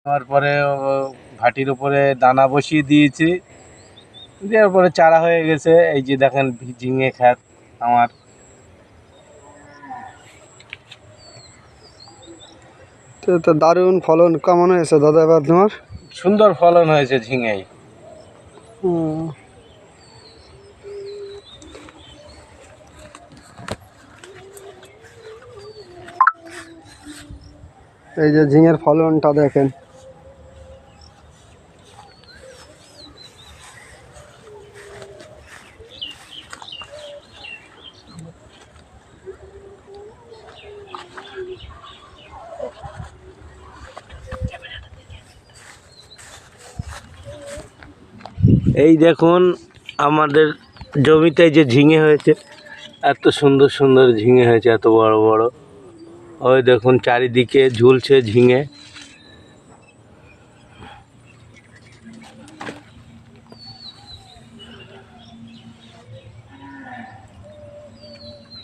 তারপরে ভাটির উপরে দানা বসিয়ে দিয়েছি, দেওয়ার পরে চারা হয়ে গেছে। এই যে দেখেন ঝিঙে ক্ষেত আমার। তো দারুণ ফলন কেমন হয়েছে দাদা এবার তোমার? সুন্দর ফলন হয়েছে ঝিঙেই। এই যে ঝিঙের ফলনটা দেখেন। এই দেখুন আমাদের জমিতে যে ঝিঙে হয়েছে, এত সুন্দর সুন্দর ঝিঙে হয়েছে, এত বড় বড়। ওই দেখুন চারিদিকে ঝুলছে ঝিঙে।